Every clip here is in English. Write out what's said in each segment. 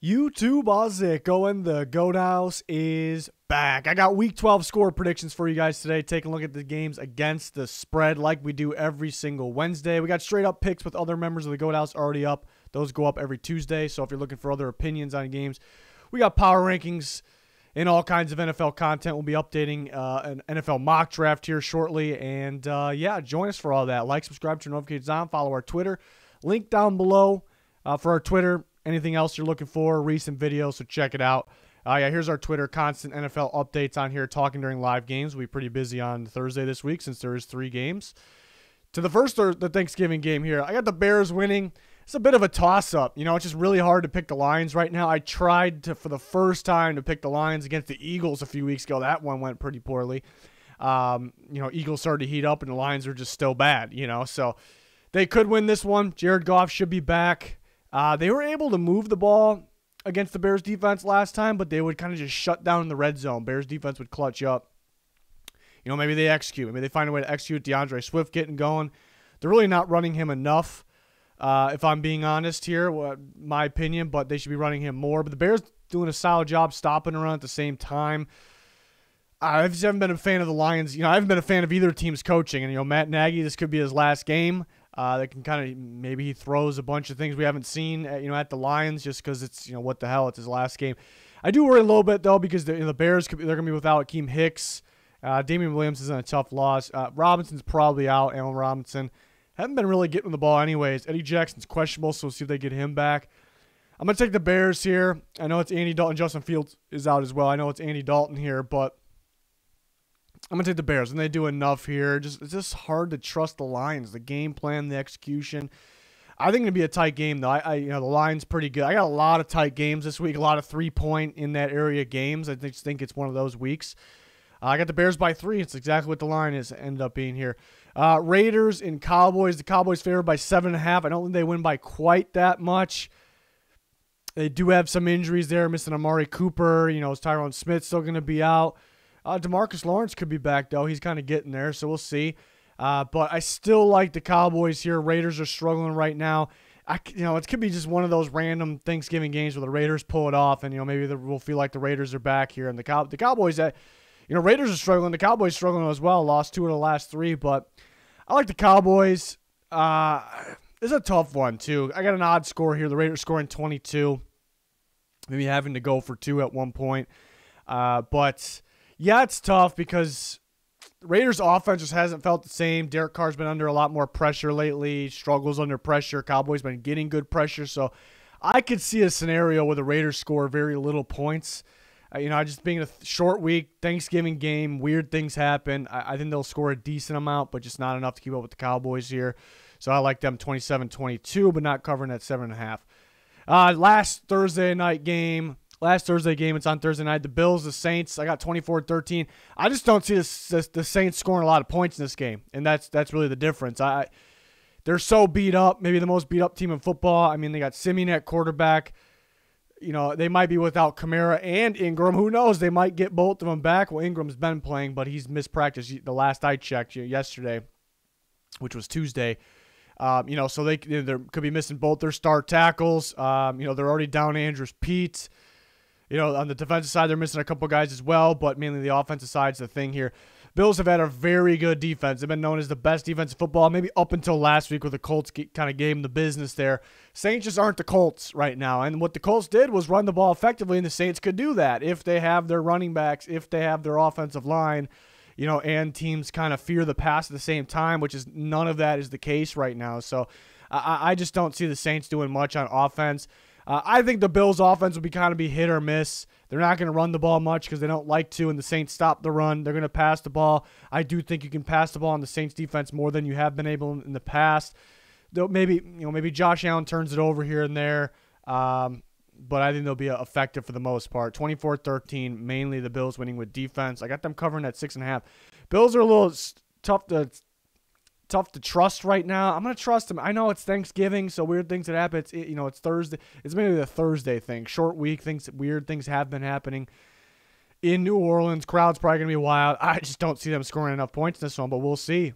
YouTube, how's it going? The Goat House is back. I got Week 12 score predictions for you guys today. Taking a look at the games against the spread like we do every single Wednesday. We got straight up picks with other members of the Goat House already up. Those go up every Tuesday. So if you're looking for other opinions on games, we got power rankings and all kinds of NFL content. We'll be updating an NFL mock draft here shortly. And yeah, join us for all that. Like, subscribe, turn notifications on, follow our Twitter. Link down below for our Twitter. Anything else you're looking for, recent videos, so check it out. Yeah, here's our Twitter, constant NFL updates on here, talking during live games. We'll be pretty busy on Thursday this week since there is 3 games. To the first, the Thanksgiving game here, I got the Bears winning. It's a bit of a toss-up. You know, it's just really hard to pick the Lions right now. I tried to, for the first time, to pick the Lions against the Eagles a few weeks ago. That one went pretty poorly. You know, Eagles started to heat up, and the Lions are just still bad, you know. So they could win this one. Jared Goff should be back. They were able to move the ball against the Bears defense last time, but they would kind of just shut down in the red zone. Bears defense would clutch up. You know, maybe they execute. Maybe they find a way to execute DeAndre Swift getting going. They're really not running him enough, if I'm being honest here, my opinion, but they should be running him more. But the Bears doing a solid job stopping the run at the same time. I just haven't been a fan of the Lions. You know, I haven't been a fan of either team's coaching. And, you know, Matt Nagy, this could be his last game. That can kind of, maybe he throws a bunch of things we haven't seen, at the Lions just because it's, what the hell, it's his last game. I do worry a little bit, though, because the Bears, they're going to be without Akeem Hicks. Damian Williams is in a tough loss. Robinson's probably out, Allen Robinson. Haven't been really getting the ball anyways. Eddie Jackson's questionable, so we'll see if they get him back. I'm going to take the Bears here. I know it's Andy Dalton. Justin Fields is out as well. I know it's Andy Dalton here, but I'm going to take the Bears, and they do enough here. It's just hard to trust the Lions, the game plan, the execution. I think it's going to be a tight game, though. The Lions pretty good. I got a lot of tight games this week, a lot of 3-point in that area games. I just think it's one of those weeks. I got the Bears by 3. It's exactly what the line is ended up being here. Raiders and Cowboys. The Cowboys favored by 7.5. I don't think they win by quite that much. They do have some injuries there, missing Amari Cooper. Is Tyron Smith still going to be out? DeMarcus Lawrence could be back, though. He's kind of getting there, so we'll see. But I still like the Cowboys here. Raiders are struggling right now. It could be just one of those random Thanksgiving games where the Raiders pull it off, and maybe we'll feel like the Raiders are back here. And the Cowboys, Raiders are struggling. The Cowboys struggling as well. Lost 2 of the last 3, but I like the Cowboys. It's a tough one too. I got an odd score here. The Raiders scoring 22, maybe having to go for 2 at one point, but. Yeah, it's tough because Raiders' offense just hasn't felt the same. Derek Carr's been under a lot more pressure lately, struggles under pressure. Cowboys been getting good pressure. So I could see a scenario where the Raiders score very little points. Just being a short week, Thanksgiving game, weird things happen. I think they'll score a decent amount, but just not enough to keep up with the Cowboys here. So I like them 27-22, but not covering that 7.5. Last Thursday game, it's on Thursday night. The Bills, the Saints, I got 24-13. I just don't see the Saints scoring a lot of points in this game, and that's really the difference. They're so beat up, maybe the most beat up team in football. I mean, they got Simeon at quarterback. They might be without Kamara and Ingram. Who knows? They might get both of them back. Well, Ingram's been playing, but he's missed practice the last I checked yesterday, which was Tuesday. So they could be missing both their star tackles. They're already down Andrews Pete. On the defensive side, they're missing a couple guys as well, but mainly the offensive side's the thing here. Bills have had a very good defense. They've been known as the best defense in football, maybe up until last week where the Colts kind of gave them the business there. Saints just aren't the Colts right now, and what the Colts did was run the ball effectively, and the Saints could do that if they have their running backs, if they have their offensive line, and teams kind of fear the pass at the same time, which is none of that is the case right now. So I just don't see the Saints doing much on offense. I think the Bills' offense will be hit or miss. They're not going to run the ball much because they don't like to, and the Saints stop the run. They're going to pass the ball. I do think you can pass the ball on the Saints' defense more than you have been able in the past. Though maybe Josh Allen turns it over here and there, but I think they'll be effective for the most part. 24-13, mainly the Bills winning with defense. I got them covering at 6.5. Bills are a little tough to trust right now. I'm going to trust them. I know it's Thanksgiving, so weird things that happen. It's Thursday. It's maybe the Thursday thing. Short week, weird things have been happening in New Orleans. Crowd's probably going to be wild. I just don't see them scoring enough points in this one, but we'll see.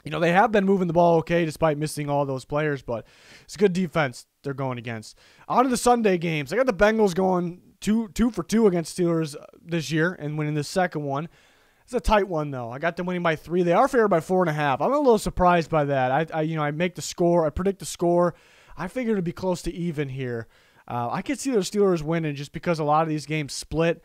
They have been moving the ball okay despite missing all those players, but it's a good defense they're going against. On to the Sunday games. I got the Bengals going two for two against Steelers this year and winning the second one. It's a tight one, though. I got them winning by 3. They are favored by 4.5. I'm a little surprised by that. I make the score. I predict the score. I figured it'd be close to even here. I could see the Steelers winning just because a lot of these games split.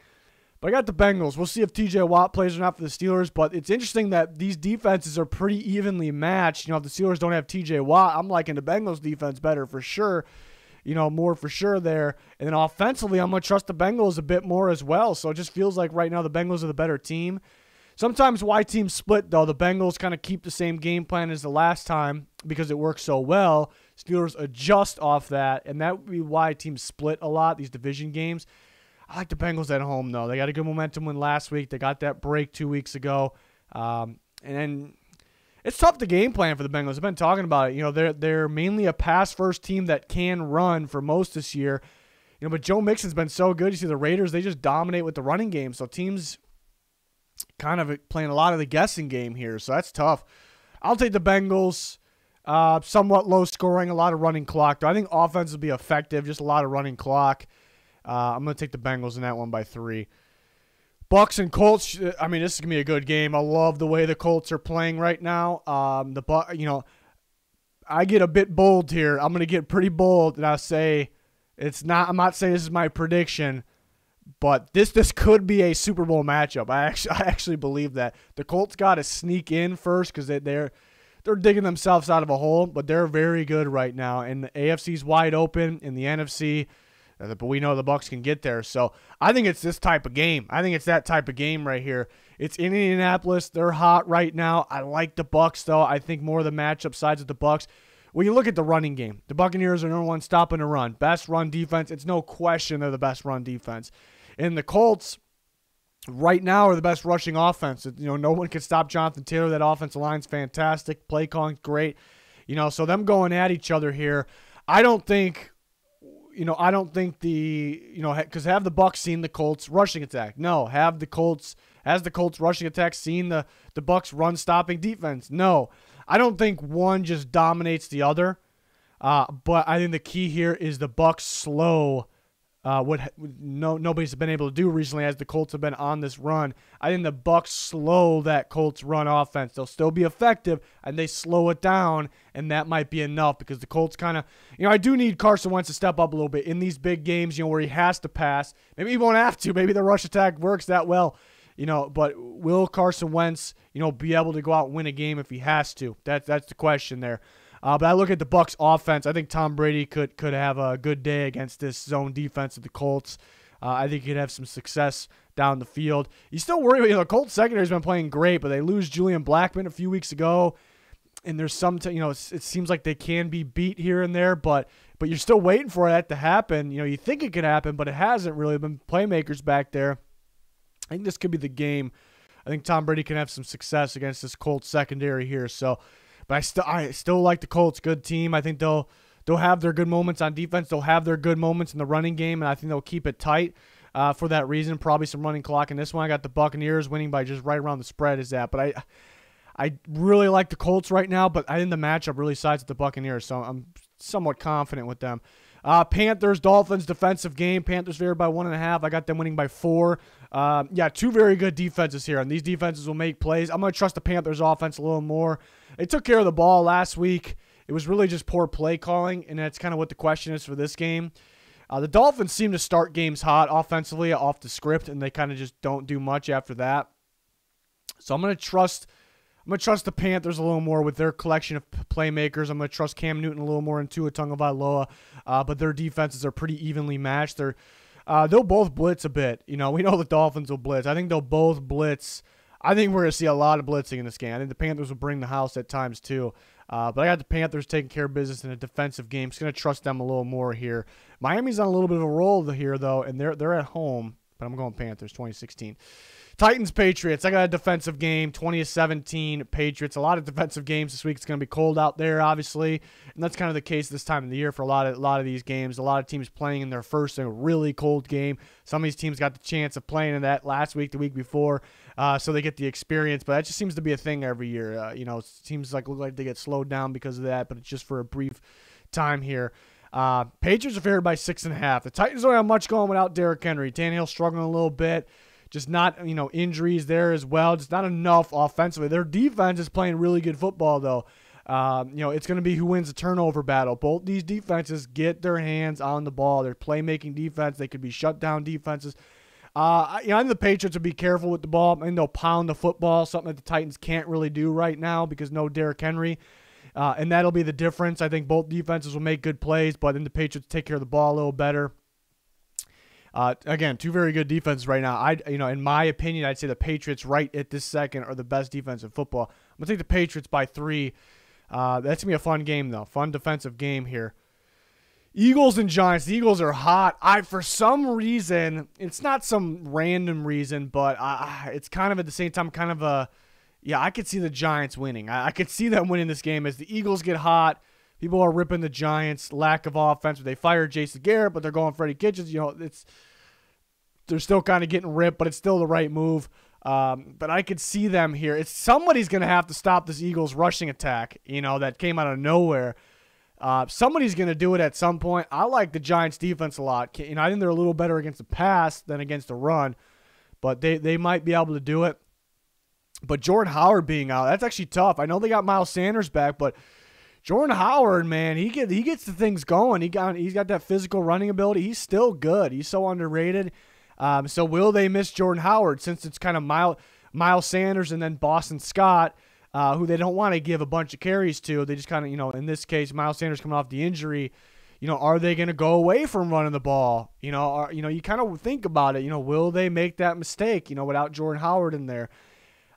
But I got the Bengals. We'll see if T.J. Watt plays or not for the Steelers. But it's interesting that these defenses are pretty evenly matched. If the Steelers don't have T.J. Watt, I'm liking the Bengals defense better for sure. More for sure there. And then offensively, I'm going to trust the Bengals a bit more as well. So it just feels like right now the Bengals are the better team. Sometimes why teams split, though, the Bengals kind of keep the same game plan as the last time because it works so well. Steelers adjust off that, and that would be why teams split a lot, these division games. I like the Bengals at home, though. They got a good momentum win last week. They got that break 2 weeks ago. And then it's tough to game plan for the Bengals. I've been talking about it. They're mainly a pass-first team that can run for most this year. But Joe Mixon's been so good. You see the Raiders, they just dominate with the running game. So teams kind of playing a lot of the guessing game here, so that's tough. I'll take the Bengals. Somewhat low scoring, a lot of running clock. I think offense will be effective, just a lot of running clock. I'm going to take the Bengals in that one by 3. Bucks and Colts, this is going to be a good game. I love the way the Colts are playing right now. I get a bit bold here. I'm going to get pretty bold, and I'll say I'm not saying this is my prediction, but this could be a Super Bowl matchup. I actually believe that. The Colts got to sneak in first because they're digging themselves out of a hole, but they're very good right now. And the AFC's wide open in the NFC, but we know the Bucs can get there. So I think it's this type of game. I think it's that type of game right here. It's in Indianapolis. They're hot right now. I like the Bucs, though. I think more of the matchup sides of the Bucs. When you look at the running game, the Buccaneers are number one stopping the run. Best run defense. It's no question they're the best run defense. And the Colts right now are the best rushing offense. No one can stop Jonathan Taylor. That offensive line's fantastic. Play calling's great. So them going at each other here. I don't think because have the Bucs seen the Colts rushing attack? No. Has the Colts rushing attack seen the Bucs run stopping defense? No. I don't think one just dominates the other. But I think the key here is the Bucs slow what nobody's been able to do recently as the Colts have been on this run. I think the Bucs slow that Colts run offense. They'll still be effective, and they slow it down, and that might be enough because the Colts kind of, I do need Carson Wentz to step up a little bit in these big games, where he has to pass. Maybe he won't have to. Maybe the rush attack works that well, but will Carson Wentz, be able to go out and win a game if he has to? That's the question there. But I look at the Bucs offense. I think Tom Brady could have a good day against this zone defense of the Colts. I think he'd have some success down the field. You still worry about, the Colts secondary's been playing great, but they lose Julian Blackmon a few weeks ago. And there's some, it seems like they can be beat here and there, but you're still waiting for that to happen. You think it could happen, but it hasn't really been playmakers back there. I think this could be the game. I think Tom Brady can have some success against this Colts secondary here. So, but I still like the Colts. Good team. I think they'll have their good moments on defense. They'll have their good moments in the running game, and I think they'll keep it tight for that reason. Probably some running clock in this one. I got the Buccaneers winning by just right around the spread is that. But I really like the Colts right now, but I think the matchup really sides with the Buccaneers, so I'm somewhat confident with them. Panthers, Dolphins, defensive game. Panthers favored by 1.5. I got them winning by 4. Two very good defenses here, and these defenses will make plays. I'm going to trust the Panthers offense a little more. They took care of the ball last week. It was really just poor play calling, and that's kind of what the question is for this game. The Dolphins seem to start games hot offensively off the script, and they kind of just don't do much after that. So I'm going to trust the Panthers a little more with their collection of playmakers. I'm going to trust Cam Newton a little more and Tua Tagovailoa, but their defenses are pretty evenly matched. They'll both blitz a bit. We know the Dolphins will blitz. I think they'll both blitz. I think we're going to see a lot of blitzing in this game. I think the Panthers will bring the house at times too. But I got the Panthers taking care of business in a defensive game. Just going to trust them a little more here. Miami's on a little bit of a roll here, though, and they're at home. But I'm going Panthers 2016. Titans, Patriots. I got a defensive game, 20-17 Patriots. A lot of defensive games this week. It's going to be cold out there, obviously, and that's kind of the case this time of the year for a lot of these games. A lot of teams playing in their first really cold game. Some of these teams got the chance of playing in that last week, the week before, so they get the experience. But that just seems to be a thing every year. Teams look like they get slowed down because of that, but it's just for a brief time here. Patriots are favored by 6.5. The Titans don't have much going without Derrick Henry. Tannehill struggling a little bit. Just not, injuries there as well. Just not enough offensively. Their defense is playing really good football, though. It's going to be who wins the turnover battle. Both these defenses get their hands on the ball. They're playmaking defense. They could be shutdown defenses. I think the Patriots will be careful with the ball. I mean, they'll pound the football, something that the Titans can't really do right now because no Derrick Henry. And that'll be the difference. I think both defenses will make good plays, but then the Patriots take care of the ball a little better. Again, two very good defenses right now. In my opinion, I'd say the Patriots right at this second are the best defense in football. I'm going to take the Patriots by 3. That's going to be a fun game, though. Fun defensive game here. Eagles and Giants. The Eagles are hot. For some reason, it's not some random reason, but it's kind of at the same time kind of a, I could see the Giants winning. I could see them winning this game as the Eagles get hot. People are ripping the Giants' lack of offense. They fired Jason Garrett, but they're going Freddie Kitchens. They're still kind of getting ripped, but it's still the right move. But I could see them here. Somebody's going to have to stop this Eagles rushing attack, that came out of nowhere. Somebody's going to do it at some point. I like the Giants' defense a lot. I think they're a little better against the pass than against the run, but they might be got to do it. But Jordan Howard being out, that's actually tough. I know they got Miles Sanders back, but Jordan Howard, man, he gets the things going. He's got that physical running ability. He's still good. He's so underrated. So will they miss Jordan Howard since it's kind of Miles Sanders and then Boston Scott, who they don't want to give a bunch of carries to? They just kind of, in this case, Miles Sanders coming off the injury, are they going to go away from running the ball? You kind of think about it. Will they make that mistake, without Jordan Howard in there?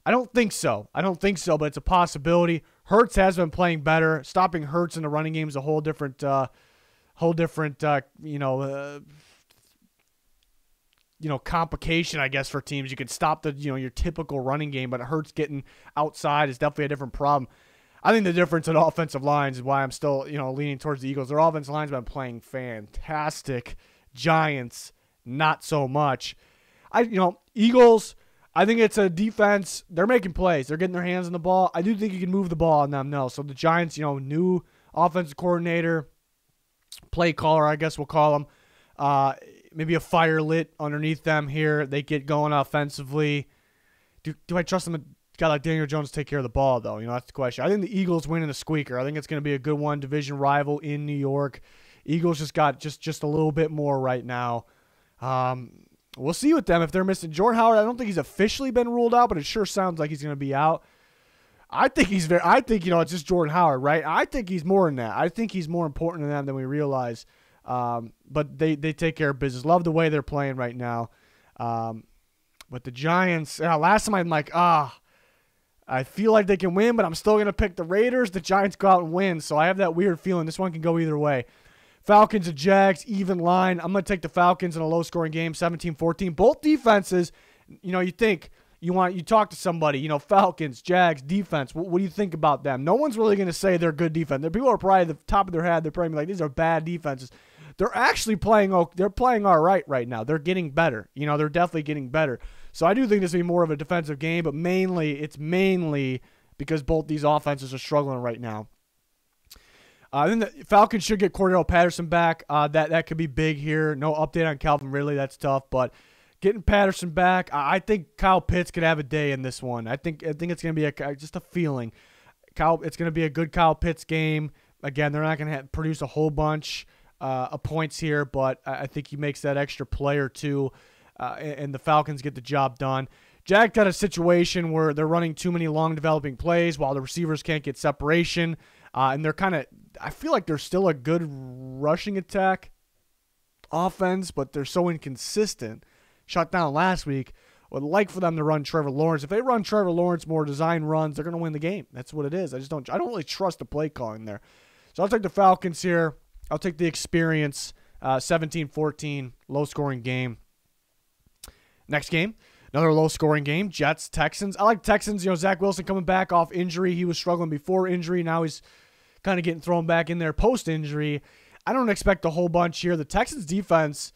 I don't think so, but it's a possibility. Hurts has been playing better. Stopping Hurts in the running game is a whole different complication, I guess, for teams. You could stop the, your typical running game, but Hurts getting outside is definitely a different problem. I think the difference in offensive lines is why I'm still, leaning towards the Eagles. Their offensive line's been playing fantastic. Giants, not so much. Eagles, I think it's a defense. They're making plays. They're getting their hands on the ball. I do think you can move the ball on them, no. So the Giants, new offensive coordinator, play caller, I guess we'll call them. Maybe a fire lit underneath them here. They get going offensively. Do I trust them? A guy like Daniel Jones to take care of the ball, though? That's the question. I think the Eagles win in a squeaker. I think it's going to be a good one. Division rival in New York. Eagles just got just a little bit more right now. We'll see with them if they're missing Jordan Howard. I don't think he's officially been ruled out, but it sure sounds like he's going to be out. I think it's just Jordan Howard, right? I think he's more than that. I think he's more important to them than we realize. But they take care of business. Love the way they're playing right now. But the Giants, last time I'm like, I feel like they can win, but I'm still going to pick the Raiders. The Giants go out and win, so I have that weird feeling. This one can go either way. Falcons and Jags, even line. I'm going to take the Falcons in a low-scoring game, 17-14. Both defenses, you think you talk to somebody, Falcons, Jags, defense. What do you think about them? No one's really going to say they're good defense. People are probably at the top of their head. They're probably like, these are bad defenses. They're actually playing all right now. They're getting better. They're definitely getting better. So I do think this will be more of a defensive game, but it's mainly because both these offenses are struggling right now. Then the Falcons should get Cordell Patterson back. That could be big here. No update on Calvin Ridley. That's tough, but getting Patterson back, I think Kyle Pitts could have a day in this one. I think it's going to be just a feeling. It's going to be a good Kyle Pitts game. Again, they're not going to produce a whole bunch of points here, but I think he makes that extra play or two, and the Falcons get the job done. Jack got a situation where they're running too many long developing plays while the receivers can't get separation, and they're I feel like they're still a good rushing attack offense, but they're so inconsistent. Shut down last week. Would like for them to run Trevor Lawrence. If they run Trevor Lawrence more design runs, they're going to win the game. That's what it is. I don't really trust the play calling there. So I'll take the Falcons here. I'll take the experience. 17-14, low-scoring game. Next game, Another low-scoring game, Jets, Texans. I like Texans. Zach Wilson coming back off injury. He was struggling before injury. Now he's kind of getting thrown back in there post-injury. I don't expect a whole bunch here. The Texans defense,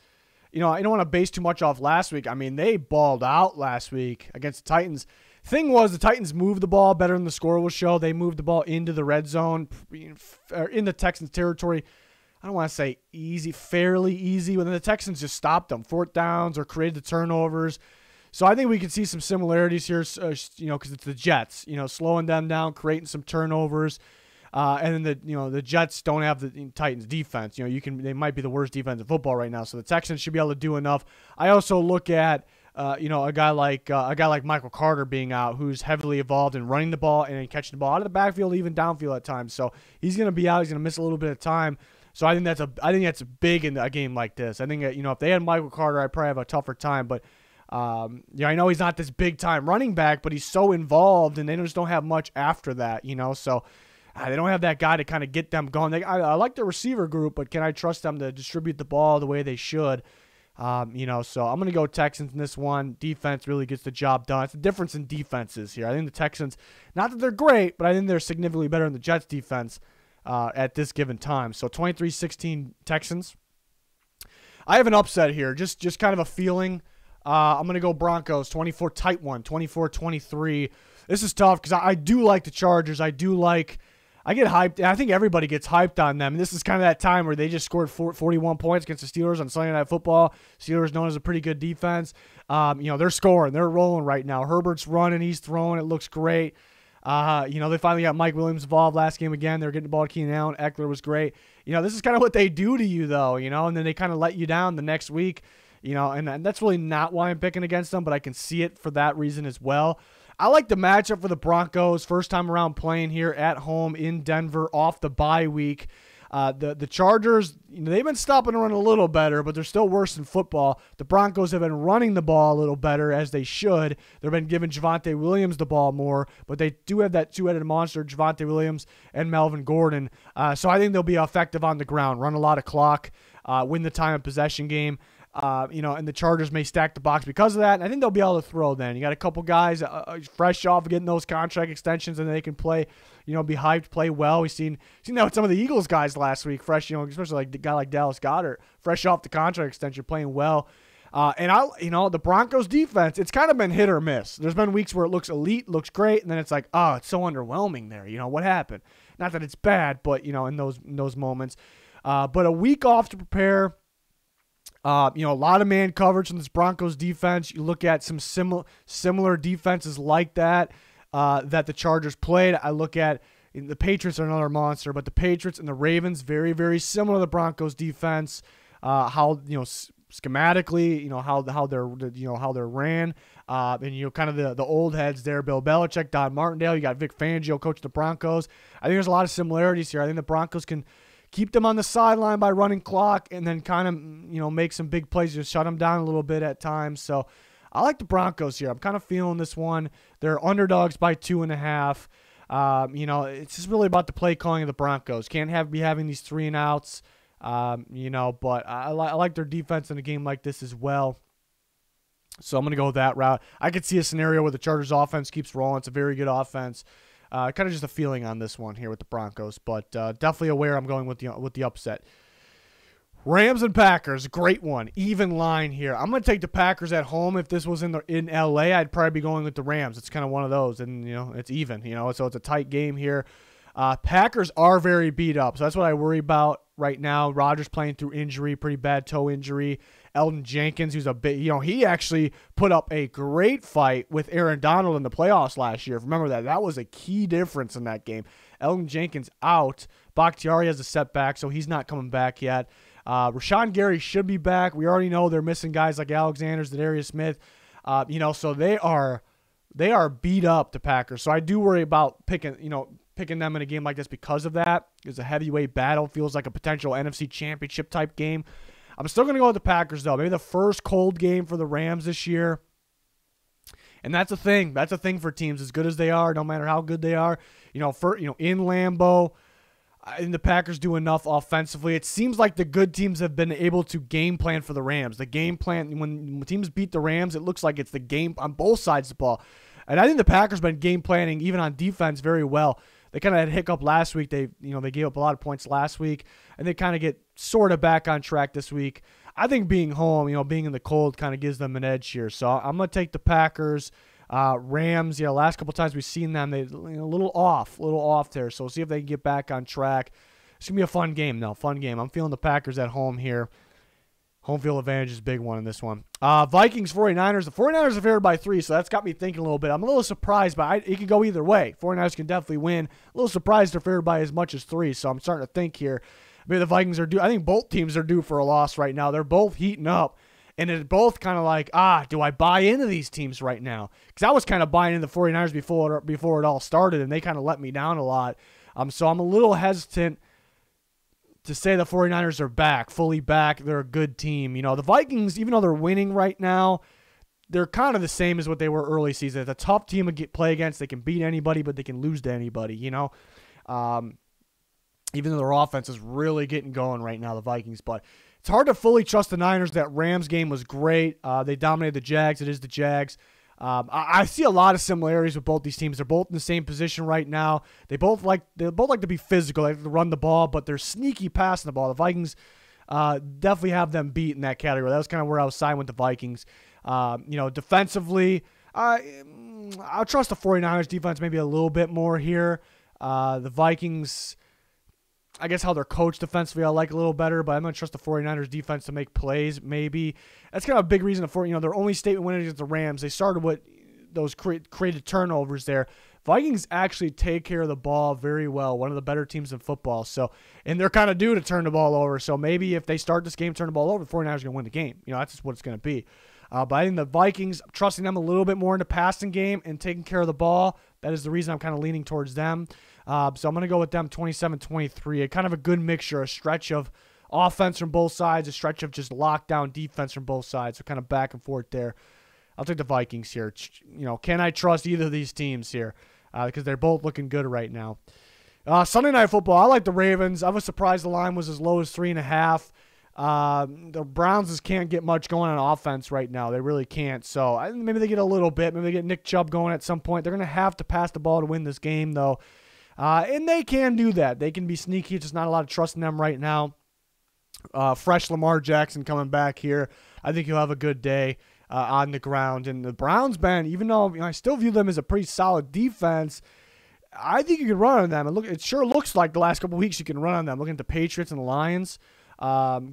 I don't want to base too much off last week. I mean, they balled out last week against the Titans. Thing was, the Titans moved the ball better than the score will show. They moved the ball into the red zone, in the Texans territory. I don't want to say easy, fairly easy, but then the Texans just stopped them. 4th downs or created the turnovers. So I think we can see some similarities here, because it's the Jets, slowing them down, creating some turnovers. And then the Jets don't have the Titans defense. They might be the worst defense in football right now. So the Texans should be able to do enough. I also look at a guy like Michael Carter being out, who's heavily involved in running the ball and catching the ball out of the backfield, even downfield at times. So he's going to be out. He's going to miss a little bit of time. So I think that's big in a game like this. I think if they had Michael Carter, I'd probably have a tougher time. But I know he's not this big time running back, but he's so involved, and they just don't have much after that. So. They don't have that guy to kind of get them going. I like the receiver group, but can I trust them to distribute the ball the way they should? So I'm going to go Texans in this one. Defense really gets the job done. It's the difference in defenses here. I think the Texans, not that they're great, but I think they're significantly better than the Jets defense at this given time. So 23-16 Texans. I have an upset here, just kind of a feeling. I'm going to go Broncos, 24-23. This is tough because I do like the Chargers. I get hyped. I think everybody gets hyped on them. And this is kind of that time where they just scored 41 points against the Steelers on Sunday Night Football. Steelers known as a pretty good defense. They're scoring. They're rolling right now. Herbert's running. He's throwing. It looks great. They finally got Mike Williams involved last game again. They're getting the ball to Keenan Allen. Eckler was great. This is kind of what they do to you, though, and then they kind of let you down the next week. And that's really not why I'm picking against them, but I can see it for that reason as well. I like the matchup for the Broncos. First time around playing here at home in Denver off the bye week. The Chargers, they've been stopping the run a little better, but they're still worse in football. The Broncos have been running the ball a little better, as they should. They've been giving Javonte Williams the ball more, but they do have that two-headed monster, Javonte Williams and Melvin Gordon. So I think they'll be effective on the ground, run a lot of clock, win the time of possession game. And the Chargers may stack the box because of that. And I think they'll be able to throw then. You got a couple guys fresh off of getting those contract extensions, and they can play, be hyped, play well. We've seen that with some of the Eagles guys last week, fresh, especially like the guy like Dallas Goedert, fresh off the contract extension, playing well. The Broncos defense, it's kind of been hit or miss. There's been weeks where it looks elite, looks great, and then it's like, oh, it's so underwhelming there. What happened? Not that it's bad, but, in those moments. But a week off to prepare. A lot of man coverage from this Broncos defense. You look at some similar defenses like that that the Chargers played. I look at the Patriots are another monster, but the Patriots and the Ravens very, very similar to the Broncos defense. How schematically, how they're ran, and kind of the old heads there. Bill Belichick, Don Martindale. You got Vic Fangio coaching the Broncos. I think there's a lot of similarities here. I think the Broncos can keep them on the sideline by running clock and then kind of, make some big plays, just shut them down a little bit at times. So I like the Broncos here. I'm kind of feeling this one. They're underdogs by 2.5. It's just really about the play calling of the Broncos. Can't be having these 3 and outs, but I like their defense in a game like this as well. So I'm going to go that route. I could see a scenario where the Chargers offense keeps rolling. It's a very good offense. Kind of just a feeling on this one here with the Broncos, but definitely aware I'm going with the upset. Rams and Packers, great one. Even line here. I'm going to take the Packers at home. If this was in LA, I'd probably be going with the Rams. It's kind of one of those, and it's even. So it's a tight game here. Packers are very beat up, so that's what I worry about right now. Rodgers playing through injury, pretty bad toe injury. Elton Jenkins, who's a bit, he actually put up a great fight with Aaron Donald in the playoffs last year. Remember that. That was a key difference in that game. Elton Jenkins out. Bakhtiari has a setback, so he's not coming back yet. Rashawn Gary should be back. We already know they're missing guys like Alexander, Zadarius Smith. So they are beat up, the Packers. So I do worry about picking them in a game like this because of that. It's a heavyweight battle. Feels like a potential NFC Championship type game. I'm still going to go with the Packers, though. Maybe the first cold game for the Rams this year. And that's a thing. That's a thing for teams as good as they are, no matter how good they are. In Lambeau, I think the Packers do enough offensively. It seems like the good teams have been able to game plan for the Rams. The game plan, when teams beat the Rams, it looks like it's the game on both sides of the ball. And I think the Packers have been game planning, even on defense, very well. They kind of had a hiccup last week. They gave up a lot of points last week, and they kind of get sort of back on track this week. I think being home, being in the cold kind of gives them an edge here. So I'm going to take the Packers. Rams, last couple times we've seen them, they a little off there. So we'll see if they can get back on track. It's going to be a fun game, though. Fun game. I'm feeling the Packers at home here. Home field advantage is a big one in this one. Vikings, 49ers. The 49ers are favored by 3, so that's got me thinking a little bit. I'm a little surprised, but it could go either way. 49ers can definitely win. A little surprised they're favored by as much as 3, so I'm starting to think here. Maybe the Vikings are due. I think both teams are due for a loss right now. They're both heating up, and it's both kind of like, do I buy into these teams right now? Because I was kind of buying into the 49ers before it all started, and they kind of let me down a lot. So I'm a little hesitant to say the 49ers are fully back. They're a good team. The Vikings, even though they're winning right now, they're kind of the same as what they were early season. It's a tough team to play against. They can beat anybody, but they can lose to anybody, Even though their offense is really getting going right now, the Vikings. But it's hard to fully trust the Niners. That Rams game was great. They dominated the Jags. It is the Jags. I see a lot of similarities with both these teams. They're both in the same position right now. They both like to be physical. They like to run the ball, but they're sneaky passing the ball. The Vikings definitely have them beat in that category. That was kind of where I was siding with the Vikings. Defensively, I'll trust the 49ers defense maybe a little bit more here. The Vikings, I guess how they're coached defensively I like a little better, but I'm going to trust the 49ers defense to make plays maybe. That's kind of a big reason for, their only statement win against the Rams. They started with those created turnovers there. Vikings actually take care of the ball very well, one of the better teams in football. So, and they're kind of due to turn the ball over. So maybe if they start this game, turn the ball over, the 49ers are going to win the game. That's just what it's going to be. But I think the Vikings, trusting them a little bit more in the passing game and taking care of the ball, that is the reason I'm kind of leaning towards them. So I'm going to go with them 27-23. A kind of a good mixture, a stretch of offense from both sides, a stretch of just lockdown defense from both sides. So kind of back and forth there. I'll take the Vikings here. Can I trust either of these teams here? Because they're both looking good right now. Sunday Night Football, I like the Ravens. I was surprised the line was as low as 3.5. The Browns just can't get much going on offense right now. They really can't. So maybe they get a little bit. Maybe they get Nick Chubb going at some point. They're going to have to pass the ball to win this game, though. And they can do that. They can be sneaky. Just not a lot of trust in them right now. Fresh Lamar Jackson coming back here. I think he'll have a good day on the ground. And the Browns, Ben, even though I still view them as a pretty solid defense, I think you can run on them. And look, it sure looks like the last couple of weeks you can run on them. Looking at the Patriots and the Lions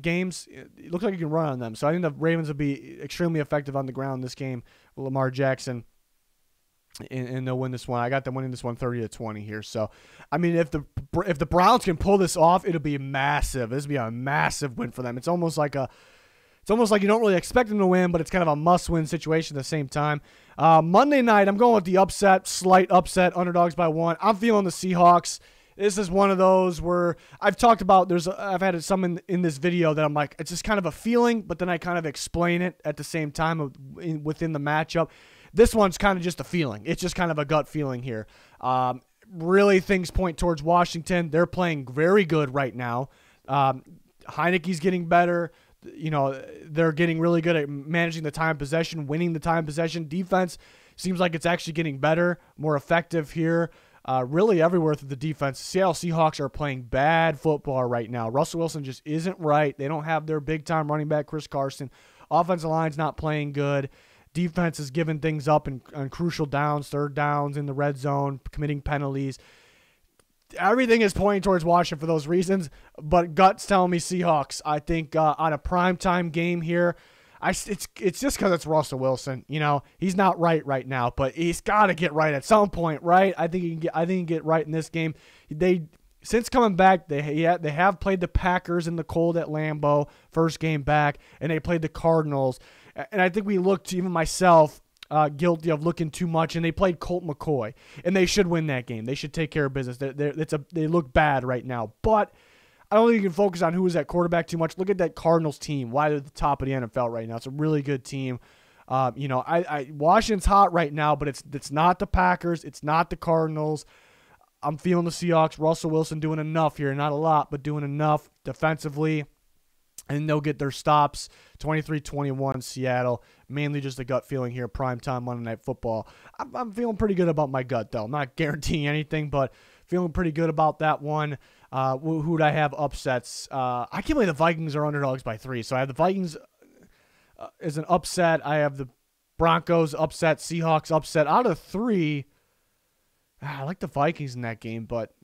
games, it looks like you can run on them. So I think the Ravens will be extremely effective on the ground in this game with Lamar Jackson. And they'll win this one. I got them winning this one 30-20 here. So, I mean, if the Browns can pull this off, it'll be massive. This will be a massive win for them. It's almost like you don't really expect them to win, but it's kind of a must-win situation at the same time. Monday night, I'm going with the slight upset, underdogs by 1. I'm feeling the Seahawks. This is one of those where I've talked about. I've had some in this video that I'm like, it's just kind of a feeling, but then I kind of explain it at the same time within the matchup. This one's kind of just a feeling. It's just kind of a gut feeling here. Really, things point towards Washington. They're playing very good right now. Heineke's getting better. They're getting really good at managing the time possession, winning the time possession. Defense seems like it's actually getting better, more effective here. Really everywhere through the defense. Seattle Seahawks are playing bad football right now. Russell Wilson just isn't right. They don't have their big-time running back, Chris Carson. Offensive line's not playing good. Defense is giving things up on crucial downs, third downs in the red zone, committing penalties. Everything is pointing towards Washington for those reasons, but guts telling me Seahawks. I think on a primetime game here, it's just because it's Russell Wilson. He's not right now, but he's got to get right at some point, right? I think he can get right in this game. Since coming back, they have played the Packers in the cold at Lambeau, first game back, and they played the Cardinals. And I think we looked, even myself, guilty of looking too much, and they played Colt McCoy, and they should win that game. They should take care of business. They look bad right now, but I don't think you can focus on who is at quarterback too much. Look at that Cardinals team. Why they're at the top of the NFL right now. It's a really good team. Washington's hot right now, but it's not the Packers. It's not the Cardinals. I'm feeling the Seahawks. Russell Wilson doing enough here. Not a lot, but doing enough defensively. And they'll get their stops. 23-21 Seattle. Mainly just a gut feeling here. Primetime Monday Night Football. I'm feeling pretty good about my gut, though. I'm not guaranteeing anything, but feeling pretty good about that one. Who would I have upsets? I can't believe the Vikings are underdogs by 3. So I have the Vikings as an upset. I have the Broncos upset. Seahawks upset. Out of 3, I like the Vikings in that game, but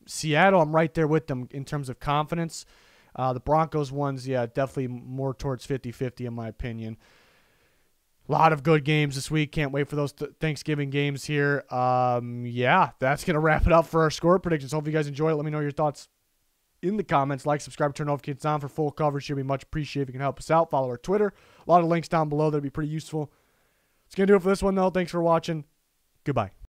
Seattle, I'm right there with them in terms of confidence. The Broncos ones, yeah, definitely more towards 50-50 in my opinion. A lot of good games this week. Can't wait for those Thanksgiving games here. Yeah, that's going to wrap it up for our score predictions. Hope you guys enjoy it. Let me know your thoughts in the comments. Like, subscribe, turn notifications on for full coverage. Should be much appreciated if you can help us out. Follow our Twitter. A lot of links down below. That'd be pretty useful. That's going to do it for this one, though. Thanks for watching. Goodbye.